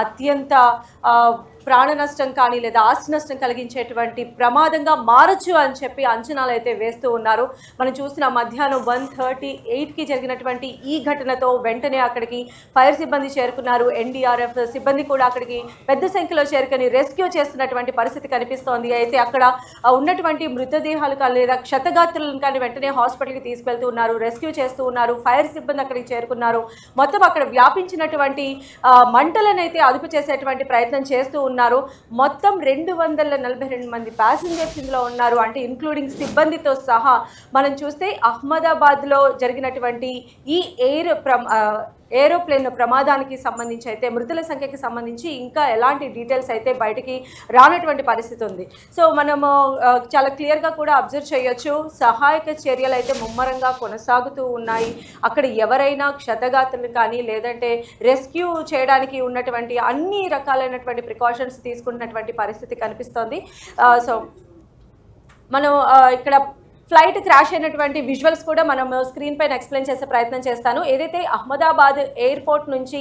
అత్యంత ప్రాణ నష్టం కానీ లేదా ఆస్తి నష్టం కలిగించేటువంటి ప్రమాదంగా మారచ్చు అని చెప్పి అంచనాలు అయితే వేస్తూ ఉన్నారు. మనం చూసిన మధ్యాహ్నం 1:38కి జరిగినటువంటి ఈ ఘటనతో వెంటనే అక్కడికి ఫైర్ సిబ్బంది చేరుకున్నారు. ఎన్డీఆర్ఎఫ్ సిబ్బంది కూడా అక్కడికి పెద్ద సంఖ్యలో చేరుకొని రెస్క్యూ చేస్తున్నటువంటి పరిస్థితి కనిపిస్తోంది. అయితే అక్కడ ఉన్నటువంటి మృతదేహాలు కానీ లేదా క్షతగాత్రులను కానీ వెంటనే హాస్పిటల్కి తీసుకెళ్తూ ఉన్నారు, రెస్క్యూ చేస్తూ ఉన్నారు. ఫైర్ సిబ్బంది అక్కడికి చేరుకున్నారు. మొత్తం అక్కడ వ్యాపించినటువంటి మంటలను అయితే అదుపు చేసేటువంటి ప్రయత్నం చేస్తూ ఉన్నారు. మొత్తం 242 మంది ప్యాసింజర్స్ ఇందులో ఉన్నారు, అంటే ఇంక్లూడింగ్ సిబ్బందితో సహా. మనం చూస్తే అహ్మదాబాద్లో జరిగినటువంటి ఈ ఏరోప్లేన్ ప్రమాదానికి సంబంధించి అయితే మృతుల సంఖ్యకి సంబంధించి ఇంకా ఎలాంటి డీటెయిల్స్ అయితే బయటికి రానటువంటి పరిస్థితి ఉంది. సో మనము చాలా క్లియర్గా కూడా అబ్జర్వ్ చేయొచ్చు, సహాయక చర్యలు అయితే ముమ్మరంగా కొనసాగుతూ ఉన్నాయి. అక్కడ ఎవరైనా క్షతగాత్రులు కానీ లేదంటే రెస్క్యూ చేయడానికి ఉన్నటువంటి అన్ని రకాలైనటువంటి ప్రికాషన్స్ తీసుకుంటున్నటువంటి పరిస్థితి కనిపిస్తోంది. సో మనం ఇక్కడ ఫ్లైట్ క్రాష్ అయినటువంటి విజువల్స్ కూడా మనం స్క్రీన్ పైన ఎక్స్ప్లెయిన్ చేసే ప్రయత్నం చేస్తాను. ఏదైతే అహ్మదాబాద్ ఎయిర్పోర్ట్ నుంచి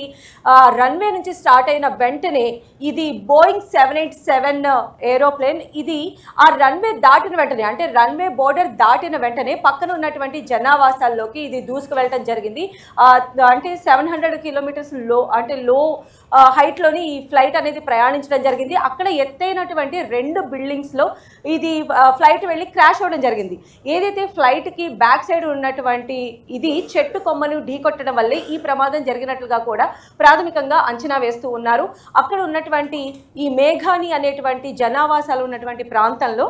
రన్వే నుంచి స్టార్ట్ అయిన వెంటనే ఇది బోయింగ్ 787 ఏరోప్లేన్. ఇది ఆ రన్వే దాటిన వెంటనే, అంటే రన్వే బోర్డర్ దాటిన వెంటనే పక్కన ఉన్నటువంటి జనావాసాల్లోకి ఇది దూసుకు వెళ్ళటం జరిగింది. అంటే 700 కిలోమీటర్స్ లో హైట్లోని ఈ ఫ్లైట్ అనేది ప్రయాణించడం జరిగింది. అక్కడ ఎత్తైనటువంటి 2 బిల్డింగ్స్లో ఇది ఫ్లైట్ వెళ్ళి క్రాష్ అవ్వడం జరిగింది. ఏదైతే ఫ్లైట్కి బ్యాక్ సైడ్ ఉన్నటువంటి ఇది చెట్టు కొమ్మను ఢీకొట్టడం వల్లే ఈ ప్రమాదం జరిగినట్లుగా కూడా ప్రాథమికంగా అంచనా వేస్తూ ఉన్నారు. అక్కడ ఉన్నటువంటి ఈ మేఘాని అనేటువంటి జనావాసాలు ఉన్నటువంటి ప్రాంతంలో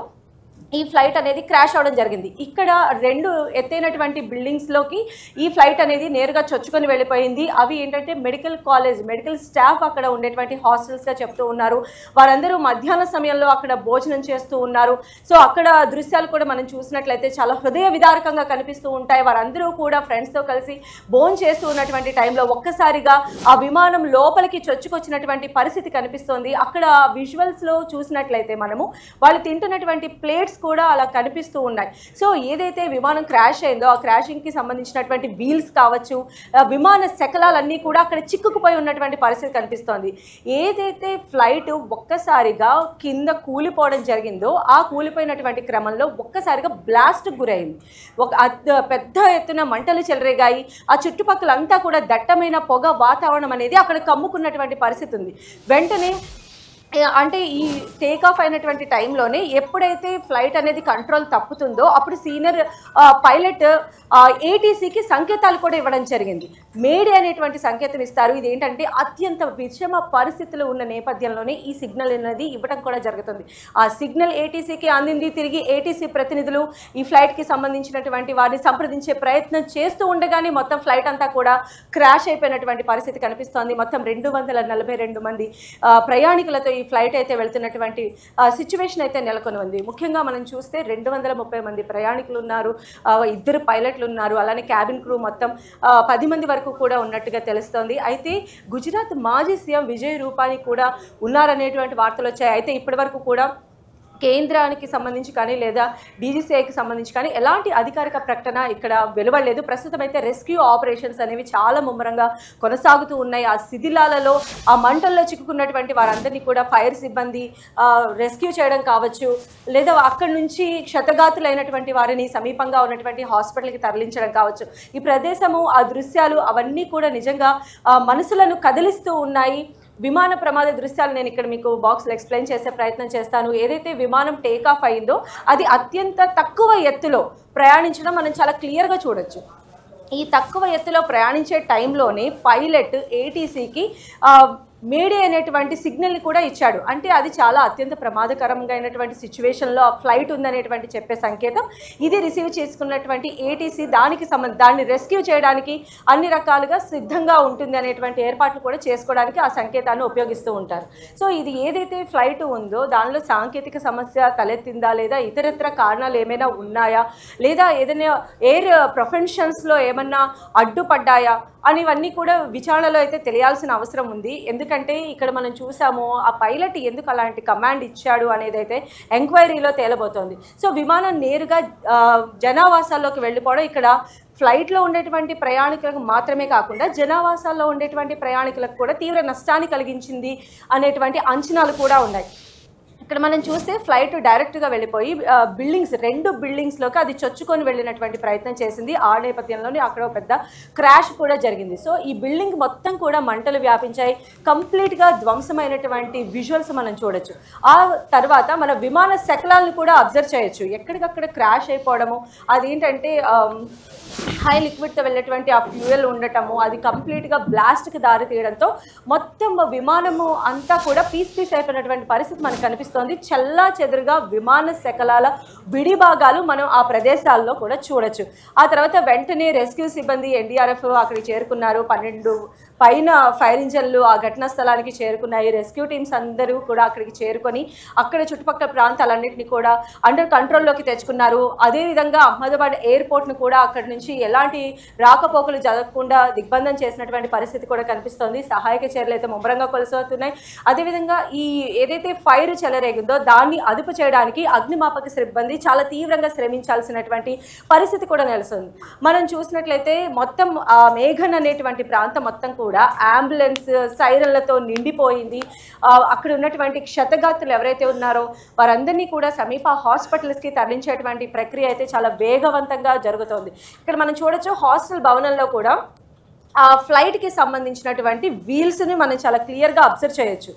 ఈ ఫ్లైట్ అనేది క్రాష్ అవ్వడం జరిగింది. ఇక్కడ 2 ఎత్తైనటువంటి బిల్డింగ్స్లోకి ఈ ఫ్లైట్ అనేది నేరుగా చొచ్చుకొని వెళ్ళిపోయింది. అవి ఏంటంటే మెడికల్ కాలేజ్, మెడికల్ స్టాఫ్ అక్కడ ఉండేటువంటి హాస్టల్స్గా చెప్తూ ఉన్నారు. వారందరూ మధ్యాహ్న సమయంలో అక్కడ భోజనం చేస్తూ ఉన్నారు. సో అక్కడ దృశ్యాలు కూడా మనం చూసినట్లయితే చాలా హృదయ విదారకంగా కనిపిస్తూ ఉంటాయి. వారందరూ కూడా ఫ్రెండ్స్తో కలిసి భోజనం చేస్తూ ఉన్నటువంటి టైంలో ఒక్కసారిగా ఆ విమానం లోపలికి చొచ్చుకొచ్చినటువంటి పరిస్థితి కనిపిస్తోంది. అక్కడ విజువల్స్లో చూసినట్లయితే మనము వాళ్ళు తింటున్నటువంటి ప్లేట్స్ కూడా అలా కనిపిస్తూ ఉన్నాయి. సో ఏదైతే విమానం క్రాష్ అయిందో ఆ క్రాషింగ్కి సంబంధించినటువంటి వీల్స్ కావచ్చు, విమాన శకలాలన్నీ కూడా అక్కడ చిక్కుకుపోయి ఉన్నటువంటి పరిస్థితి కనిపిస్తోంది. ఏదైతే ఫ్లైట్ ఒక్కసారిగా కింద కూలిపోవడం జరిగిందో ఆ కూలిపోయినటువంటి క్రమంలో ఒక్కసారిగా బ్లాస్ట్కి గురైంది. పెద్ద ఎత్తున మంటలు చెలరేగాయి. ఆ చుట్టుపక్కలంతా కూడా దట్టమైన పొగ వాతావరణం అనేది అక్కడ కమ్ముకున్నటువంటి పరిస్థితి ఉంది. వెంటనే అంటే ఈ టేక్ ఆఫ్ అయినటువంటి టైంలోనే ఎప్పుడైతే ఫ్లైట్ అనేది కంట్రోల్ తప్పుతుందో అప్పుడు సీనియర్ పైలట్ ఏటీసీకి సంకేతాలు కూడా ఇవ్వడం జరిగింది. మేడే అనేటువంటి సంకేతం ఇస్తారు. ఇది ఏంటంటే అత్యంత విషమ పరిస్థితులు ఉన్న నేపథ్యంలోనే ఈ సిగ్నల్ అనేది ఇవ్వడం కూడా జరుగుతుంది. ఆ సిగ్నల్ ఏటీసీకి అందింది. తిరిగి ఏటీసీ ప్రతినిధులు ఈ ఫ్లైట్కి సంబంధించినటువంటి వారిని సంప్రదించే ప్రయత్నం చేస్తూ ఉండగానే మొత్తం ఫ్లైట్ అంతా కూడా క్రాష్ అయిపోయినటువంటి పరిస్థితి కనిపిస్తోంది. మొత్తం 242 మంది ప్రయాణికులతో ఈ ఫ్లైట్ అయితే వెళ్తున్నటువంటి సిచ్యువేషన్ అయితే నెలకొని ఉంది. ముఖ్యంగా మనం చూస్తే 230 మంది ప్రయాణికులు ఉన్నారు, 2 పైలట్లు ఉన్నారు, అలానే క్యాబిన్ క్రూ మొత్తం 10 మంది వరకు కూడా ఉన్నట్టుగా తెలుస్తోంది. అయితే గుజరాత్ మాజీ సీఎం విజయ్ రూపానీ కూడా ఉన్నారనేటువంటి వార్తలు వచ్చాయి. అయితే ఇప్పటి వరకు కూడా కేంద్రానికి సంబంధించి కానీ లేదా డీజీసీఐకి సంబంధించి కానీ ఎలాంటి అధికారిక ప్రకటన ఇక్కడ వెలువడలేదు. ప్రస్తుతం అయితే రెస్క్యూ ఆపరేషన్స్ అనేవి చాలా ముమ్మరంగా కొనసాగుతూ ఉన్నాయి. ఆ శిథిలాలలో ఆ మంటల్లో చిక్కుకున్నటువంటి వారందరినీ కూడా ఫైర్ సిబ్బంది రెస్క్యూ చేయడం కావచ్చు, లేదా అక్కడి నుంచి క్షతగాతులైనటువంటి వారిని సమీపంగా ఉన్నటువంటి హాస్పిటల్కి తరలించడం కావచ్చు. ఈ ప్రదేశము, ఆ దృశ్యాలు అవన్నీ కూడా నిజంగా మనసులను కదిలిస్తూ ఉన్నాయి. విమాన ప్రమాద దృశ్యాలు నేను ఇక్కడ మీకు బాక్స్లో ఎక్స్ప్లెయిన్ చేసే ప్రయత్నం చేస్తాను. ఏదైతే విమానం టేక్ ఆఫ్ అయిందో అది అత్యంత తక్కువ ఎత్తులో ప్రయాణించడం మనం చాలా క్లియర్గా చూడొచ్చు. ఈ తక్కువ ఎత్తులో ప్రయాణించే టైంలోనే పైలట్ ఏటీసీకి మేడే అనేటువంటి సిగ్నల్ని కూడా ఇచ్చాడు. అంటే అది చాలా అత్యంత ప్రమాదకరంగా అయినటువంటి సిచ్యువేషన్లో ఆ ఫ్లైట్ ఉందనేటువంటి చెప్పే సంకేతం. ఇది రిసీవ్ చేసుకున్నటువంటి ఏటీసీ దాన్ని రెస్క్యూ చేయడానికి అన్ని రకాలుగా సిద్ధంగా ఉంటుంది అనేటువంటి ఏర్పాట్లు కూడా చేసుకోవడానికి ఆ సంకేతాన్ని ఉపయోగిస్తూ ఉంటారు. సో ఇది ఏదైతే ఫ్లైట్ ఉందో దానిలో సాంకేతిక సమస్య తలెత్తిందా, లేదా ఇతరత్ర కారణాలు ఏమైనా ఉన్నాయా, లేదా ఏదైనా ఎయిర్ ప్రొఫెషన్స్లో ఏమన్నా అడ్డుపడ్డాయా అనేవన్నీ కూడా విచారణలో అయితే తెలియాల్సిన అవసరం ఉంది. ఎందుకంటే ఎందుకంటే ఇక్కడ మనం చూసాము ఆ పైలట్ ఎందుకు అలాంటి కమాండ్ ఇచ్చాడు అనేది అయితే ఎంక్వైరీలో తేలబోతోంది. సో విమానం నేరుగా జనావాసాల్లోకి వెళ్ళిపోవడం ఇక్కడ ఫ్లైట్లో ఉండేటువంటి ప్రయాణికులకు మాత్రమే కాకుండా జనావాసాల్లో ఉండేటువంటి ప్రయాణికులకు కూడా తీవ్ర నష్టాన్ని కలిగించింది అనేటువంటి అంచనాలు కూడా ఉన్నాయి. ఇక్కడ మనం చూస్తే ఫ్లైట్ డైరెక్ట్గా వెళ్ళిపోయి బిల్డింగ్స్ 2 బిల్డింగ్స్లోకి అది చొచ్చుకొని వెళ్ళినటువంటి ప్రయత్నం చేసింది. ఆ నేపథ్యంలోనే అక్కడ పెద్ద క్రాష్ కూడా జరిగింది. సో ఈ బిల్డింగ్ మొత్తం కూడా మంటలు వ్యాపించాయి, కంప్లీట్గా ధ్వంసమైనటువంటి విజువల్స్ మనం చూడొచ్చు. ఆ తర్వాత మన విమాన శకలాలను కూడా అబ్జర్వ్ చేయొచ్చు, ఎక్కడికక్కడ క్రాష్ అయిపోవడము, అదేంటంటే హై లిక్విడ్తో వెళ్ళేటువంటి ఆ ఫ్యూయల్ ఉండటము, అది కంప్లీట్గా బ్లాస్ట్కి దారి తీయడంతో మొత్తం విమానము అంతా కూడా పీస్ అయిపోయినటువంటి పరిస్థితి మనకు కనిపిస్తుంది. చల్లా చెదురుగా విమాన శకలాల విడిభాగాలు మనం ఆ ప్రదేశాల్లో కూడా చూడొచ్చు. ఆ తర్వాత వెంటనే రెస్క్యూ సిబ్బంది ఎన్డీఆర్ఎఫ్ అక్కడికి చేరుకున్నారు. 12 పైన ఫైర్ ఇంజన్లు ఆ ఘటనా స్థలానికి చేరుకున్నాయి. రెస్క్యూ టీమ్స్ అందరూ కూడా అక్కడికి చేరుకొని అక్కడ చుట్టుపక్కల ప్రాంతాలన్నింటినీ కూడా అండర్ కంట్రోల్లోకి తెచ్చుకున్నారు. అదేవిధంగా అహ్మదాబాద్ ఎయిర్పోర్ట్ను కూడా అక్కడి నుంచి ఎలాంటి రాకపోకలు జరగకుండా దిగ్బంధం చేసినటువంటి పరిస్థితి కూడా కనిపిస్తోంది. సహాయక చర్యలు అయితే ముమ్మరంగా కొనసాగుతున్నాయి. అదేవిధంగా ఈ ఏదైతే ఫైర్ చెలరేగిందో దాన్ని అదుపు చేయడానికి అగ్నిమాపక సిబ్బంది చాలా తీవ్రంగా శ్రమించాల్సినటువంటి పరిస్థితి కూడా నెలకొంది. మనం చూసినట్లయితే మొత్తం ఆ మేఘన్ అనేటువంటి ప్రాంతం మొత్తం కూడా అంబులెన్స్ సైరన్లతో నిండిపోయింది. అక్కడ ఉన్నటువంటి క్షతగాత్రులు ఎవరైతే ఉన్నారో వారందరినీ కూడా సమీప హాస్పిటల్స్కి తరలించేటువంటి ప్రక్రియ అయితే చాలా వేగవంతంగా జరుగుతోంది. ఇక్కడ మనం చూడొచ్చు హాస్టల్ భవనంలో కూడా ఆ ఫ్లైట్కి సంబంధించినటువంటి వీల్స్ని మనం చాలా క్లియర్గా అబ్జర్వ్ చేయొచ్చు.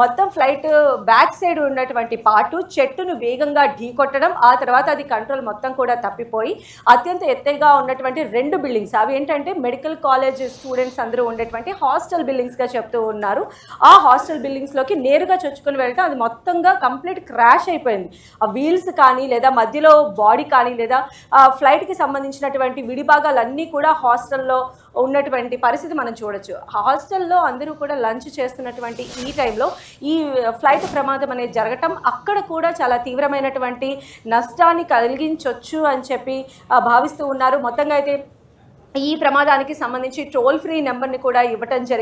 మొత్తం ఫ్లైట్ బ్యాక్ సైడ్ ఉన్నటువంటి పార్టు చెట్టును వేగంగా ఢీకొట్టడం, ఆ తర్వాత అది కంట్రోల్ మొత్తం కూడా తప్పిపోయి అత్యంత ఎత్తుగా ఉన్నటువంటి 2 బిల్డింగ్స్, అవి ఏంటంటే మెడికల్ కాలేజ్ స్టూడెంట్స్ అందరూ ఉండేటువంటి హాస్టల్ బిల్డింగ్స్గా చెప్తూ ఉన్నారు. ఆ హాస్టల్ బిల్డింగ్స్లోకి నేరుగా చొచ్చుకొని వెళ్తే అది మొత్తంగా కంప్లీట్ క్రాష్ అయిపోయింది. ఆ వీల్స్ కానీ లేదా మధ్యలో బాడీ కానీ లేదా ఫ్లైట్కి సంబంధించినటువంటి విడిభాగాలన్నీ కూడా హాస్టల్లో ఉన్నటువంటి పరిస్థితి మనం చూడొచ్చు. హాస్టల్లో అందరూ కూడా లంచ్ చేస్తున్నటువంటి ఈ టైంలో ఈ ఫ్లైట్ ప్రమాదం అనేది జరగటం అక్కడ కూడా చాలా తీవ్రమైనటువంటి నష్టాన్ని కలిగించవచ్చు అని చెప్పి భావిస్తూ ఉన్నారు. మొత్తంగా అయితే ఈ ప్రమాదానికి సంబంధించి టోల్ ఫ్రీ నెంబర్ని కూడా ఇవ్వటం జరిగింది.